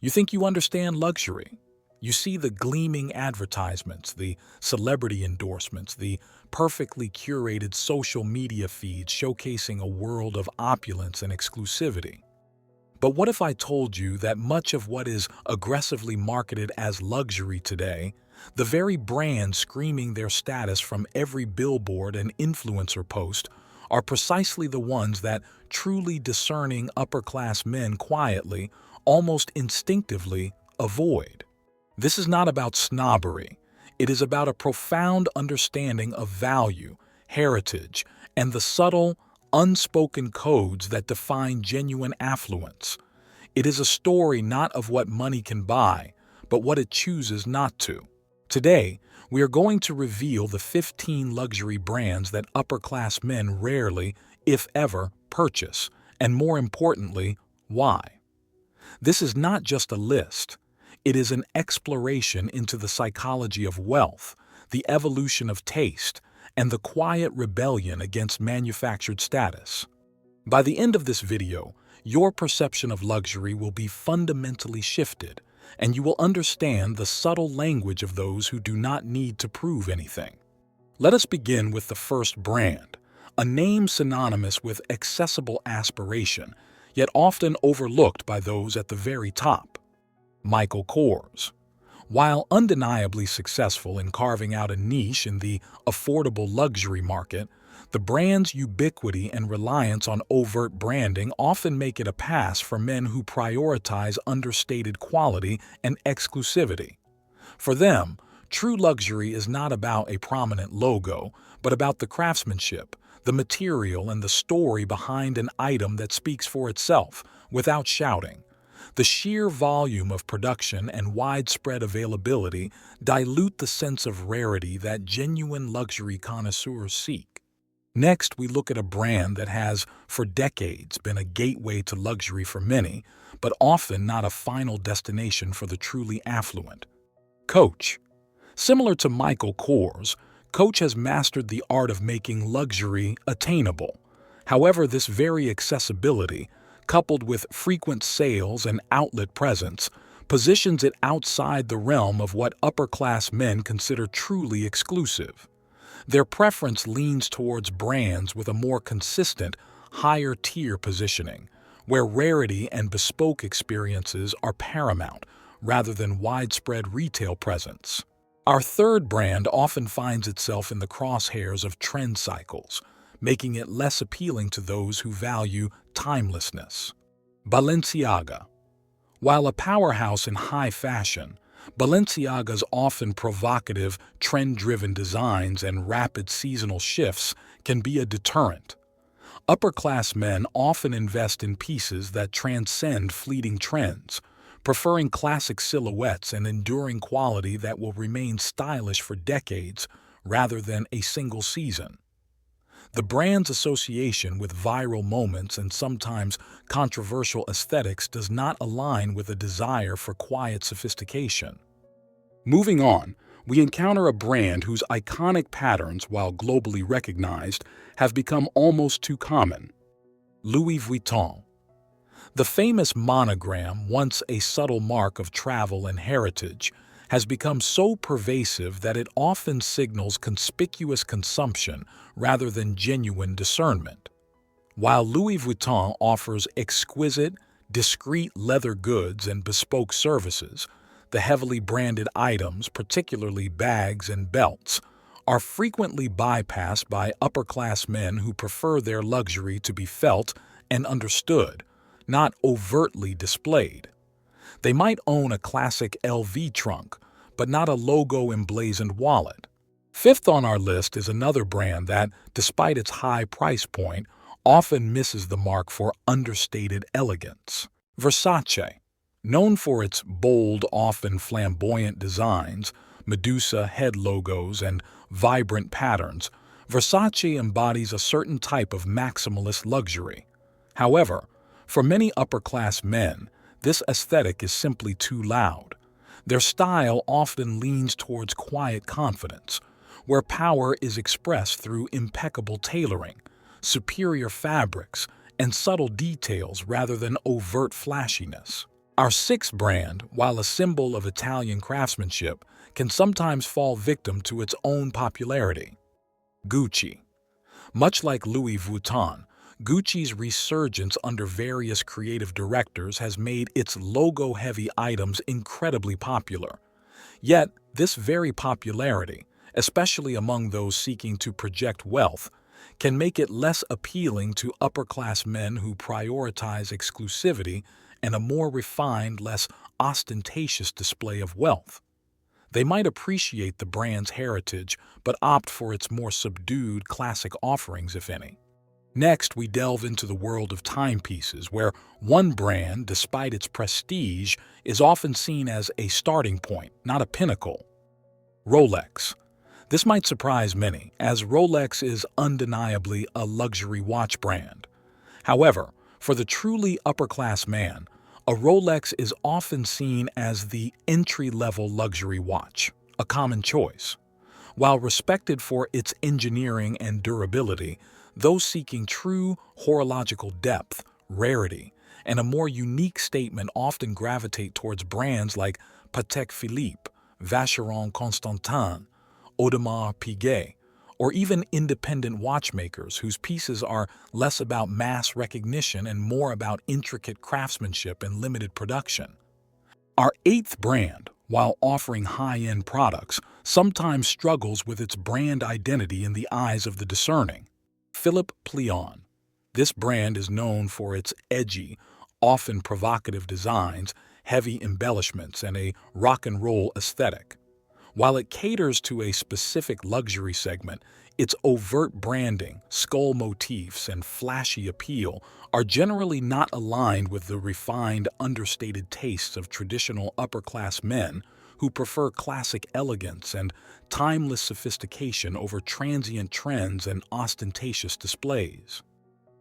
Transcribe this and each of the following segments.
You think you understand luxury. You see the gleaming advertisements, the celebrity endorsements, the perfectly curated social media feeds showcasing a world of opulence and exclusivity. But what if I told you that much of what is aggressively marketed as luxury today, the very brands screaming their status from every billboard and influencer post, are precisely the ones that truly discerning upper-class men quietly, almost instinctively, avoid? This is not about snobbery. It is about a profound understanding of value, heritage, and the subtle, unspoken codes that define genuine affluence. It is a story not of what money can buy, but what it chooses not to. Today, we are going to reveal the 15 luxury brands that upper-class men rarely, if ever, purchase, and more importantly, why. This is not just a list. It is an exploration into the psychology of wealth, the evolution of taste, and the quiet rebellion against manufactured status. By the end of this video, your perception of luxury will be fundamentally shifted, and you will understand the subtle language of those who do not need to prove anything. Let us begin with the first brand, a name synonymous with accessible aspiration, yet often overlooked by those at the very top: Michael Kors. While undeniably successful in carving out a niche in the affordable luxury market, the brand's ubiquity and reliance on overt branding often make it a pass for men who prioritize understated quality and exclusivity. For them, true luxury is not about a prominent logo, but about the craftsmanship, the material, and the story behind an item that speaks for itself, without shouting. The sheer volume of production and widespread availability dilute the sense of rarity that genuine luxury connoisseurs seek. Next, we look at a brand that has, for decades, been a gateway to luxury for many, but often not a final destination for the truly affluent: Coach. Similar to Michael Kors, Coach has mastered the art of making luxury attainable. However, this very accessibility, coupled with frequent sales and outlet presence, positions it outside the realm of what upper-class men consider truly exclusive. Their preference leans towards brands with a more consistent, higher-tier positioning, where rarity and bespoke experiences are paramount rather than widespread retail presence. Our third brand often finds itself in the crosshairs of trend cycles, making it less appealing to those who value timelessness: Balenciaga. While a powerhouse in high fashion, Balenciaga's often provocative, trend-driven designs and rapid seasonal shifts can be a deterrent. Upper-class men often invest in pieces that transcend fleeting trends, preferring classic silhouettes and enduring quality that will remain stylish for decades rather than a single season. The brand's association with viral moments and sometimes controversial aesthetics does not align with a desire for quiet sophistication. Moving on, we encounter a brand whose iconic patterns, while globally recognized, have become almost too common: Louis Vuitton. The famous monogram, once a subtle mark of travel and heritage, has become so pervasive that it often signals conspicuous consumption rather than genuine discernment. While Louis Vuitton offers exquisite, discreet leather goods and bespoke services, the heavily branded items, particularly bags and belts, are frequently bypassed by upper-class men who prefer their luxury to be felt and understood, not overtly displayed. They might own a classic LV trunk, but not a logo-emblazoned wallet. Fifth on our list is another brand that, despite its high price point, often misses the mark for understated elegance: Versace. Known for its bold, often flamboyant designs, Medusa head logos, and vibrant patterns, Versace embodies a certain type of maximalist luxury. However, for many upper-class men, this aesthetic is simply too loud. Their style often leans towards quiet confidence, where power is expressed through impeccable tailoring, superior fabrics, and subtle details rather than overt flashiness. Our sixth brand, while a symbol of Italian craftsmanship, can sometimes fall victim to its own popularity. Gucci. Much like Louis Vuitton, Gucci's resurgence under various creative directors has made its logo-heavy items incredibly popular. Yet, this very popularity, especially among those seeking to project wealth, can make it less appealing to upper-class men who prioritize exclusivity and a more refined, less ostentatious display of wealth. They might appreciate the brand's heritage, but opt for its more subdued classic offerings, if any. Next, we delve into the world of timepieces, where one brand, despite its prestige, is often seen as a starting point, not a pinnacle. Rolex. This might surprise many, as Rolex is undeniably a luxury watch brand. However, for the truly upper-class man, a Rolex is often seen as the entry-level luxury watch, a common choice. While respected for its engineering and durability, those seeking true horological depth, rarity, and a more unique statement often gravitate towards brands like Patek Philippe, Vacheron Constantin, Audemars Piguet, or even independent watchmakers whose pieces are less about mass recognition and more about intricate craftsmanship and limited production. Our eighth brand, while offering high-end products, sometimes struggles with its brand identity in the eyes of the discerning. Philipp Plein. This brand is known for its edgy, often provocative designs, heavy embellishments, and a rock and roll aesthetic. While it caters to a specific luxury segment, its overt branding, skull motifs, and flashy appeal are generally not aligned with the refined, understated tastes of traditional upper-class men who prefer classic elegance and timeless sophistication over transient trends and ostentatious displays.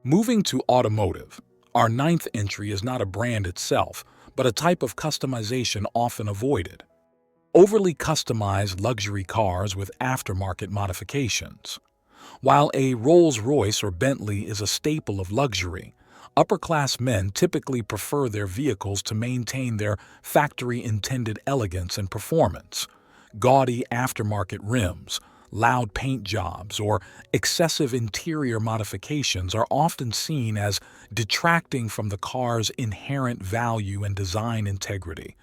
Moving to automotive, our ninth entry is not a brand itself, but a type of customization often avoided. Overly customized luxury cars with aftermarket modifications. While a Rolls-Royce or Bentley is a staple of luxury, upper-class men typically prefer their vehicles to maintain their factory-intended elegance and performance. Gaudy aftermarket rims, loud paint jobs, or excessive interior modifications are often seen as detracting from the car's inherent value and design integrity,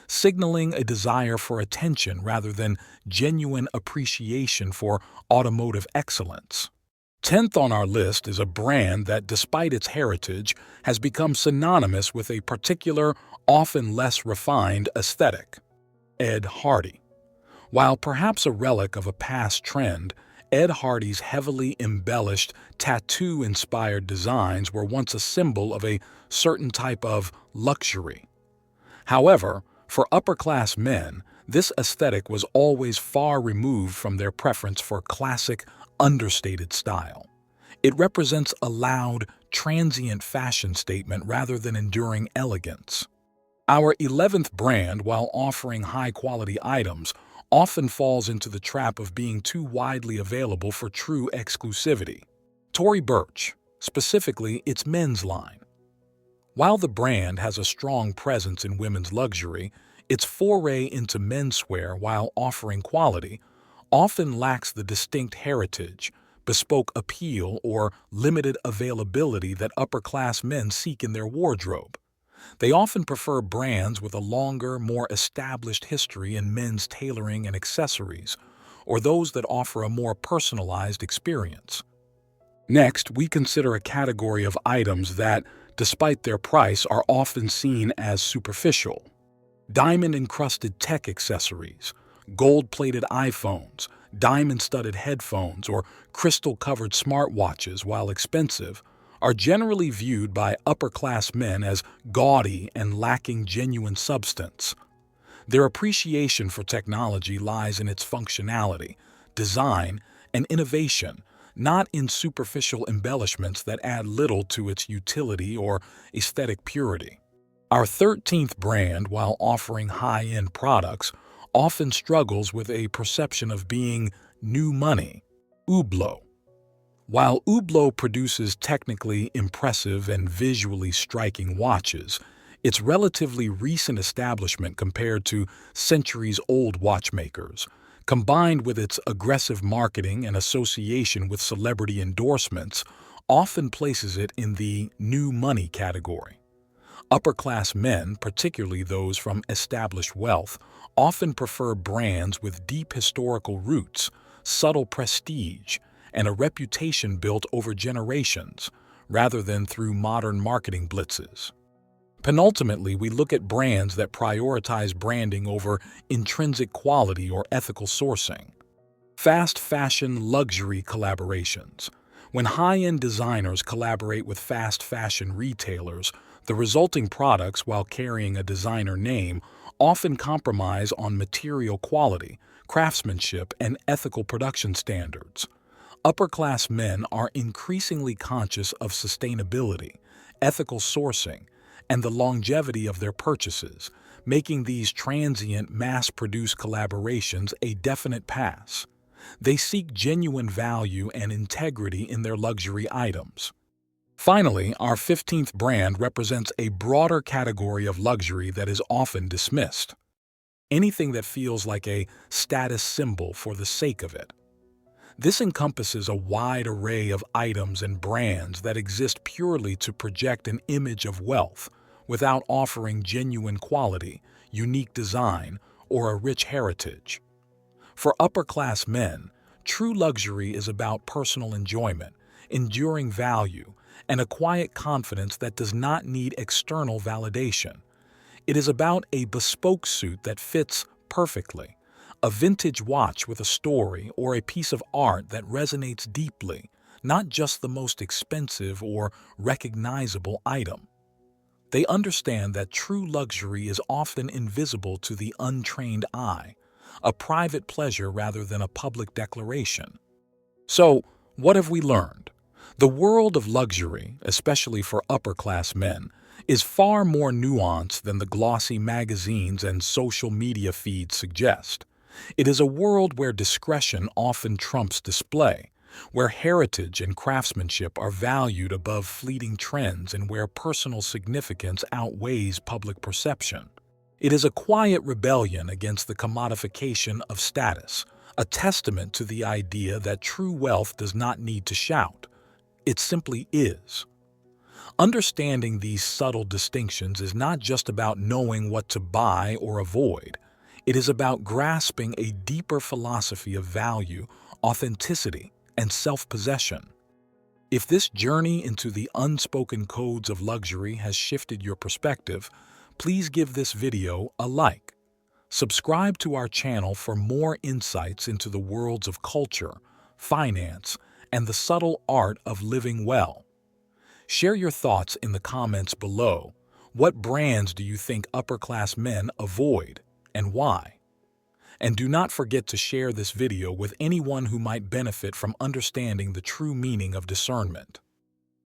signaling a desire for attention rather than genuine appreciation for automotive excellence. 10th on our list is a brand that, despite its heritage, has become synonymous with a particular, often less refined aesthetic. Ed Hardy. While perhaps a relic of a past trend, Ed Hardy's heavily embellished, tattoo-inspired designs were once a symbol of a certain type of luxury. However, for upper-class men, this aesthetic was always far removed from their preference for classic, understated style. It represents a loud, transient fashion statement rather than enduring elegance. Our 11th brand, while offering high-quality items, often falls into the trap of being too widely available for true exclusivity. Tory Burch, specifically its men's line. While the brand has a strong presence in women's luxury, its foray into menswear while offering quality often lacks the distinct heritage, bespoke appeal, or limited availability that upper-class men seek in their wardrobe. They often prefer brands with a longer, more established history in men's tailoring and accessories, or those that offer a more personalized experience. Next, we consider a category of items that, despite their price, are often seen as superficial. Diamond-encrusted tech accessories, gold-plated iPhones, diamond-studded headphones, or crystal-covered smartwatches, while expensive, are generally viewed by upper-class men as gaudy and lacking genuine substance. Their appreciation for technology lies in its functionality, design, and innovation, not in superficial embellishments that add little to its utility or aesthetic purity. Our 13th brand, while offering high-end products, often struggles with a perception of being new money. Hublot. While Hublot produces technically impressive and visually striking watches, Its relatively recent establishment compared to centuries-old watchmakers, combined with its aggressive marketing and association with celebrity endorsements, often places it in the new money category. Upper-class men, particularly those from established wealth, often prefer brands with deep historical roots, subtle prestige, and a reputation built over generations, rather than through modern marketing blitzes. Penultimately, we look at brands that prioritize branding over intrinsic quality or ethical sourcing. Fast fashion luxury collaborations. When high-end designers collaborate with fast fashion retailers, the resulting products, while carrying a designer name, often compromise on material quality, craftsmanship, and ethical production standards. Upper-class men are increasingly conscious of sustainability, ethical sourcing, and the longevity of their purchases, making these transient, mass-produced collaborations a definite pass. They seek genuine value and integrity in their luxury items. Finally, our 15th brand represents a broader category of luxury that is often dismissed. Anything that feels like a status symbol for the sake of it. This encompasses a wide array of items and brands that exist purely to project an image of wealth, without offering genuine quality, unique design, or a rich heritage. For upper-class men, true luxury is about personal enjoyment, enduring value, and a quiet confidence that does not need external validation. It is about a bespoke suit that fits perfectly, a vintage watch with a story, or a piece of art that resonates deeply, not just the most expensive or recognizable item. They understand that true luxury is often invisible to the untrained eye, a private pleasure rather than a public declaration. So, what have we learned? The world of luxury, especially for upper-class men, is far more nuanced than the glossy magazines and social media feeds suggest. It is a world where discretion often trumps display, where heritage and craftsmanship are valued above fleeting trends, and where personal significance outweighs public perception. It is a quiet rebellion against the commodification of status, a testament to the idea that true wealth does not need to shout. It simply is. Understanding these subtle distinctions is not just about knowing what to buy or avoid. It is about grasping a deeper philosophy of value, authenticity, and self-possession. If this journey into the unspoken codes of luxury has shifted your perspective, please give this video a like. Subscribe to our channel for more insights into the worlds of culture, finance, and the subtle art of living well. Share your thoughts in the comments below. What brands do you think upper-class men avoid, and why? And do not forget to share this video with anyone who might benefit from understanding the true meaning of discernment.